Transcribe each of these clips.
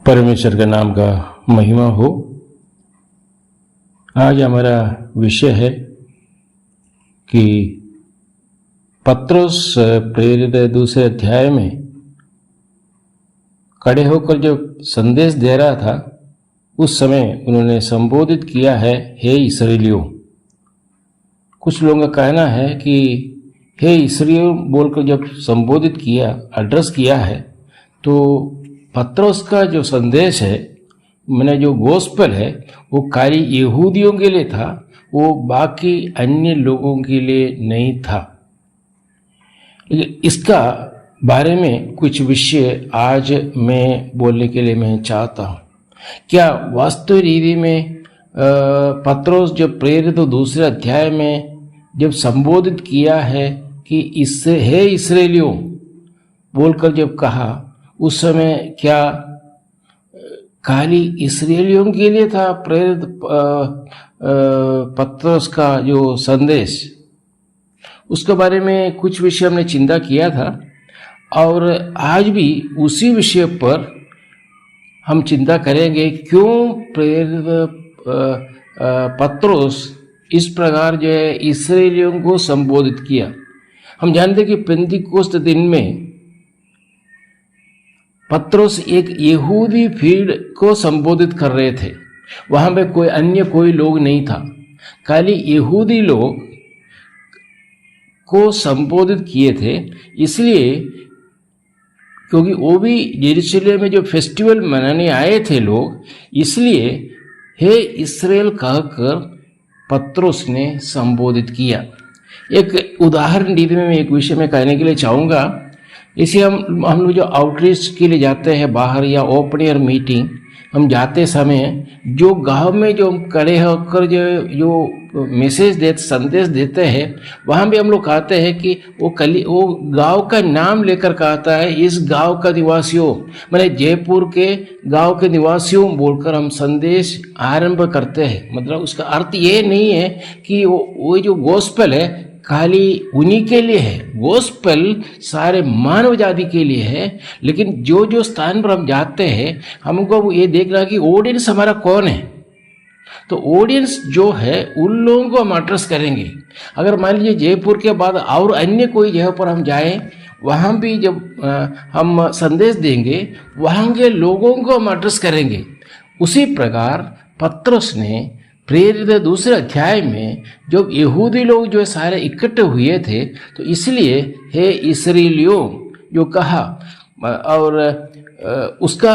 परमेश्वर के नाम का महिमा हो। आज हमारा विषय है कि पत्रोस प्रेरित दूसरे अध्याय में खड़े होकर जो संदेश दे रहा था उस समय उन्होंने संबोधित किया है, हे इस्राएलियों। कुछ लोगों का कहना है कि हे इस्राएलियों बोलकर जब संबोधित किया, एड्रेस किया है, तो पत्रोस का जो संदेश है, मैंने जो गोस्पेल है, वो खाली यहूदियों के लिए था, वो बाकी अन्य लोगों के लिए नहीं था। इसका बारे में कुछ विषय आज मैं बोलने के लिए मैं चाहता हूँ। क्या वास्तविक रीति में पत्रोस जब प्रेरित दूसरे अध्याय में जब संबोधित किया है कि इससे हे इस्राएलियों बोलकर जब कहा, उस समय क्या खाली इस्राएलियों के लिए था प्रेरित पत्रोस का जो संदेश? उसके बारे में कुछ विषय हमने चिंता किया था और आज भी उसी विषय पर हम चिंता करेंगे। क्यों प्रेरित पत्रोस इस प्रकार जो है इस्राएलियों को संबोधित किया? हम जानते कि पेंतीकोस्त दिन में पत्रोस एक यहूदी भीड़ को संबोधित कर रहे थे। वहां पे कोई लोग नहीं था, खाली यहूदी लोग को संबोधित किए थे। इसलिए क्योंकि वो भी यरूशलेम में जो फेस्टिवल मनाने आए थे लोग, इसलिए हे इस्राएल कहकर पत्रोस ने संबोधित किया। एक उदाहरण रीति में मैं एक विषय में कहने के लिए चाहूँगा। इसे हम लोग जो आउटरीच के लिए जाते हैं बाहर या ओपन एयर मीटिंग, हम जाते समय जो गांव में जो हम खड़े होकर जो मैसेज संदेश देते हैं, वहाँ भी हम लोग कहते हैं कि वो गांव का नाम लेकर कहता है, इस गांव का निवासियों, मैंने जयपुर के गांव के निवासियों बोलकर हम संदेश आरंभ करते हैं। मतलब उसका अर्थ ये नहीं है कि वो जो गोस्पेल है खाली उन्हीं के लिए है। गोस्पेल सारे मानव जाति के लिए है, लेकिन जो स्थान पर हम जाते हैं, हमको ये देखना कि ऑडियंस हमारा कौन है। तो ऑडियंस जो है उन लोगों को हम एड्रेस करेंगे। अगर मान लीजिए जयपुर के बाद और अन्य कोई जगह पर हम जाएं, वहाँ भी जब हम संदेश देंगे, वहाँ के लोगों को हम एड्रेस करेंगे। उसी प्रकार पत्रोस ने प्रेरित दूसरे अध्याय में जब यहूदी लोग जो सारे इकट्ठे हुए थे, तो इसलिए हे इस्राएलियों जो कहा, और उसका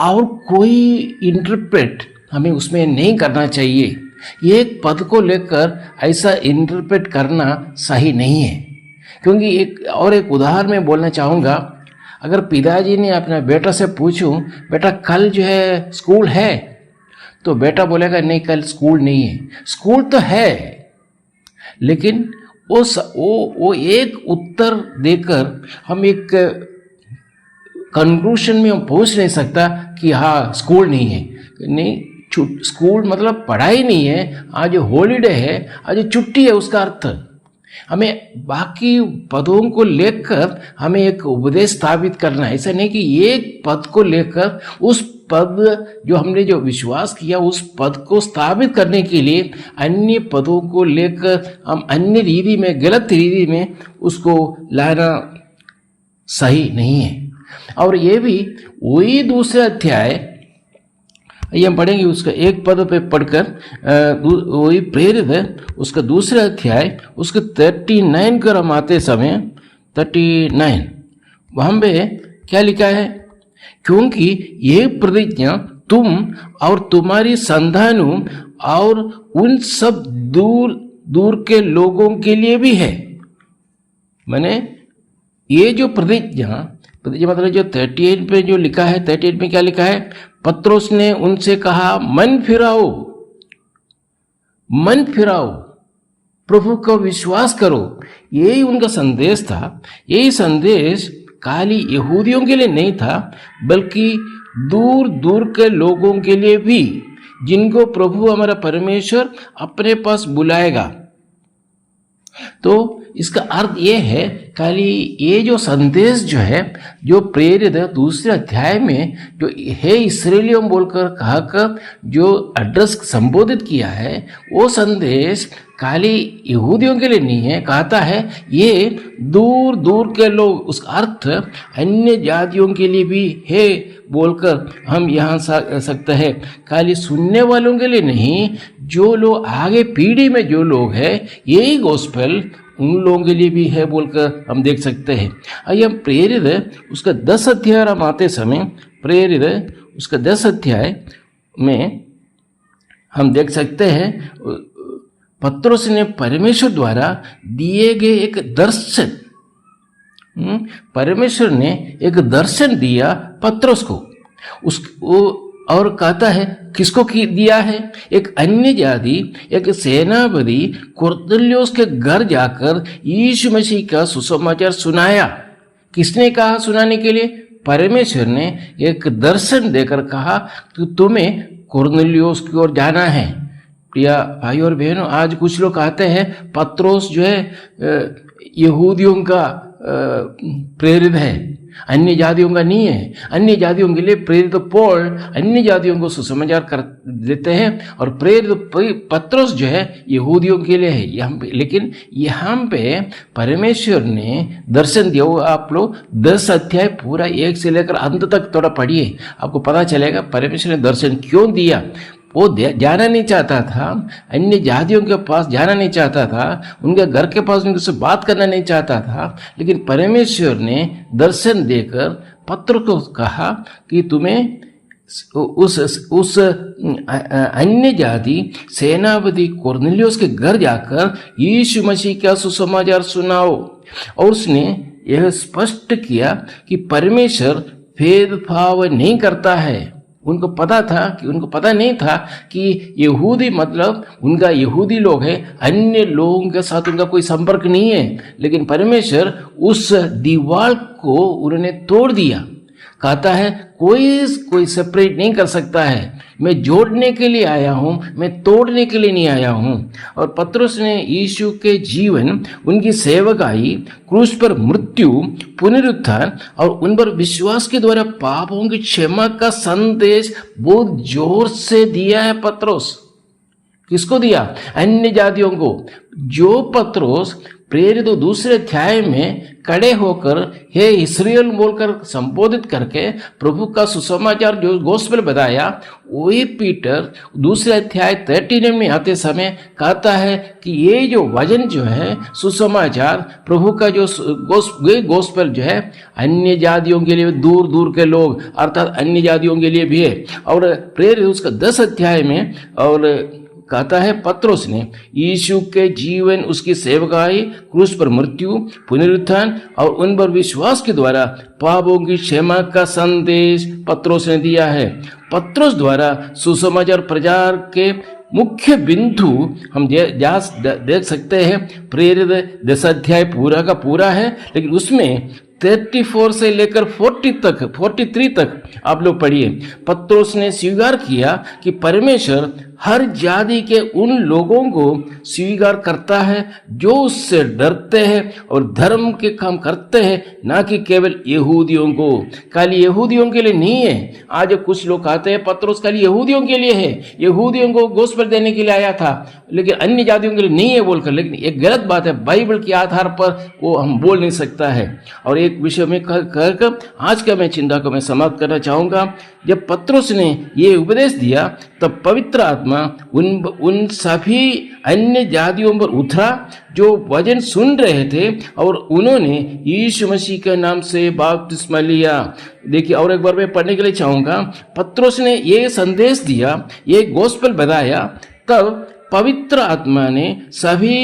और कोई इंटरप्रेट हमें उसमें नहीं करना चाहिए। एक पद को लेकर ऐसा इंटरप्रेट करना सही नहीं है। क्योंकि एक उदाहरण मैं बोलना चाहूँगा। अगर पिताजी ने अपने बेटा से पूछूं, बेटा कल जो है स्कूल है, तो बेटा बोलेगा नहीं कल स्कूल नहीं है। स्कूल तो है, लेकिन वो एक उत्तर देकर हम एक कंक्लूजन में हम पहुंच नहीं सकता कि हाँ स्कूल नहीं है। नहीं, स्कूल मतलब पढ़ाई नहीं है, आज हॉलीडे है, आज छुट्टी है, उसका अर्थ हमें बाकी पदों को लेकर हमें एक उपदेश स्थापित करना है। ऐसा नहीं कि एक पद को लेकर उस पद जो हमने जो विश्वास किया उस पद को स्थापित करने के लिए अन्य पदों को लेकर हम अन्य रीति में, गलत रीति में उसको लाना सही नहीं है। और ये भी वही दूसरे अध्याय ये हम पढ़ेंगे, उसका एक पद पे पढ़कर वही प्रेरित है, उसका दूसरा अध्याय उसके 39 कर हम आते समय 39 वहाँ पे क्या लिखा है? क्योंकि ये प्रतिज्ञा तुम और तुम्हारी संतानों और उन सब दूर दूर के लोगों के लिए भी है। मैंने ये जो प्रतिज्ञा मतलब जो 38 पे जो लिखा है, 38 में क्या लिखा है? पत्रोस ने उनसे कहा, मन फिराओ, प्रभु को विश्वास करो। यही उनका संदेश था। यही संदेश खाली यहूदियों के लिए नहीं था, बल्कि दूर दूर के लोगों के लिए भी, जिनको प्रभु हमारा परमेश्वर अपने पास बुलाएगा। तो इसका अर्थ ये है खाली ये जो संदेश जो है, जो प्रेरित दूसरे अध्याय में जो हे इस्राएलियों बोलकर कहकर जो एड्रेस संबोधित किया है, वो संदेश खाली यहूदियों के लिए नहीं है। कहता है ये दूर दूर के लोग, उसका अर्थ अन्य जातियों के लिए भी है बोलकर हम यहाँ सकते हैं। खाली सुनने वालों के लिए नहीं, जो लोग आगे पीढ़ी में जो लोग हैं, यही गॉस्पेल उन लोगों के लिए भी है बोलकर हम देख सकते हैं। आइए हम प्रेरित उसका 10 अध्याय हम आते समय, प्रेरित उसका 10 अध्याय में हम देख सकते हैं पत्रोस ने परमेश्वर द्वारा दिए गए एक दर्शन, परमेश्वर ने एक दर्शन दिया पत्रोस को, और कहता है किसको दिया है? एक अन्य जाति, एक सेनापति कुरनेलियुस के घर जाकर यीशु मसीह का सुसमाचार सुनाया। किसने कहा सुनाने के लिए? परमेश्वर ने एक दर्शन देकर कहा कि तुम्हें कुरनेलियुस की ओर जाना है। प्रिय भाई और बहनों, आज कुछ लोग कहते हैं पत्रोस जो है यहूदियों का प्रेरित है, अन्य जातियों का नहीं है। अन्य जातियों के लिए प्रेरित पौल अन्य जातियों को सुसमाचार कर देते हैं, और प्रेरित पत्रोस जो है यहूदियों के लिए है। यहाँ पे लेकिन यहाँ पे परमेश्वर ने दर्शन दिया। वो आप लोग 10 अध्याय पूरा 1 से लेकर अंत तक थोड़ा पढ़िए, आपको पता चलेगा परमेश्वर ने दर्शन क्यों दिया। वो जाना नहीं चाहता था, अन्य जातियों के पास जाना नहीं चाहता था, उनके घर के पास उनसे बात करना नहीं चाहता था, लेकिन परमेश्वर ने दर्शन देकर पत्र को कहा कि तुम्हें उस अन्य जाति सेनापति कुरनेलियुस के घर जाकर यीशु मसीह का सुसमाचार सुनाओ। और उसने यह स्पष्ट किया कि परमेश्वर भेदभाव नहीं करता है। उनको पता था कि उनको पता नहीं था कि यहूदी मतलब उनका यहूदी लोग हैं, अन्य लोगों के साथ उनका कोई संपर्क नहीं है। लेकिन परमेश्वर उस दीवार को उन्होंने तोड़ दिया। कहता है कोई सेपरेट नहीं कर सकता है, मैं जोड़ने के लिए आया हूँ, मैं तोड़ने के लिए नहीं आया हूँ। और पत्रोस ने यीशु के जीवन, उनकी सेवकाई, क्रूस पर मृत्यु, पुनरुत्थान और उन पर विश्वास के द्वारा पापों की क्षमा का संदेश बहुत जोर से दिया है। पत्रोस किसको दिया? अन्य जातियों को। जो पत्रोस प्रेरित दूसरे अध्याय में खड़े होकर हे इस्राएल बोलकर संबोधित करके प्रभु का सुसमाचार जो गोस्पेल बताया, वही पीटर दूसरे अध्याय 13 में आते समय कहता है कि ये जो वचन जो है सुसमाचार प्रभु का जो गोस्पेल जो है अन्य जातियों के लिए, दूर दूर के लोग अर्थात अन्य जातियों के लिए भी है। और प्रेरित उसका 10 अध्याय में और कहता है पत्रोस ने यीशु के जीवन, उसकी सेवकाई, क्रूस पर मृत्यु, पुनरुत्थान और उन पर विश्वास के द्वारा पापों की क्षमा का संदेश पत्रोस ने दिया है। पत्रोस द्वारा सुसमाचार प्रचार के मुख्य बिंदु हम देख सकते हैं। प्रेरित 10 अध्याय पूरा का पूरा है, लेकिन उसमें 34 से लेकर 43 तक आप लोग पढ़िए। पत्रोस ने स्वीकार किया कि परमेश्वर हर जाति के उन लोगों को स्वीकार करता है जो उससे डरते हैं और धर्म के काम करते हैं, ना कि केवल यहूदियों को। खाली यहूदियों के लिए नहीं है। आज कुछ लोग कहते हैं पत्रोस खाली यहूदियों के लिए है, यहूदियों को गोस्पेल देने के लिए आया था, लेकिन अन्य जातियों के लिए नहीं है बोलकर। लेकिन एक गलत बात है, बाइबल के आधार पर वो हम बोल नहीं सकता है। और एक विषय में कहकर आज का मैं चिंता को मैं समाप्त करना चाहूँगा। जब पत्रोस ने ये उपदेश दिया तब पवित्र आत्मा उन सभी अन्य जातियों पर उतरा जो वचन सुन रहे थे, और उन्होंने यीशु मसीह के नाम से बपतिस्मा लिया। देखिए और एक बार मैं पढ़ने के लिए चाहूँगा। पत्रोस ने ये संदेश दिया, ये गोस्पेल बताया, तब पवित्र आत्मा ने सभी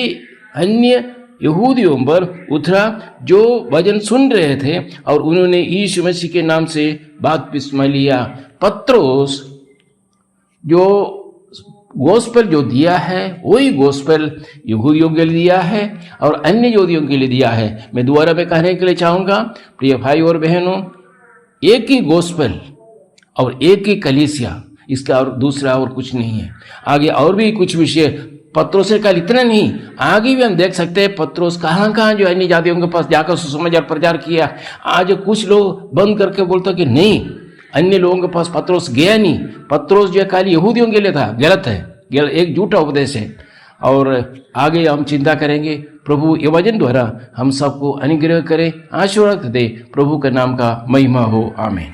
अन्य यहूदियों पर उतरा जो वचन सुन रहे थे, और उन्होंने यीशु मसीह के नाम से बपतिस्मा लिया। पत्रोस जो गोस्पेल जो दिया है वही गोस्पेल यहूदियों के लिए दिया है और अन्य यहूदियों के लिए दिया है। मैं दोबारा में कहने के लिए चाहूँगा, प्रिय भाई और बहनों, एक ही गोस्पेल और एक ही कलीसिया, इसका और दूसरा और कुछ नहीं है। आगे और भी कुछ विषय पत्रोस ने कहा इतना नहीं, आगे भी हम देख सकते हैं पत्रोस कहाँ कहाँ जो अन्य जातियों के पास जाकर सुसमाचार प्रचार किया। आज कुछ लोग बंद करके बोलते कि नहीं, अन्य लोगों के पास पत्रोस गया नहीं, पत्रोस जो खाली यहूदियों के लिए था। गलत है, एक झूठा उपदेश है। और आगे हम चिंता करेंगे। प्रभु ये वचन द्वारा हम सबको अनुग्रह करे, आशीर्वाद दे। प्रभु के नाम का महिमा हो, आमीन।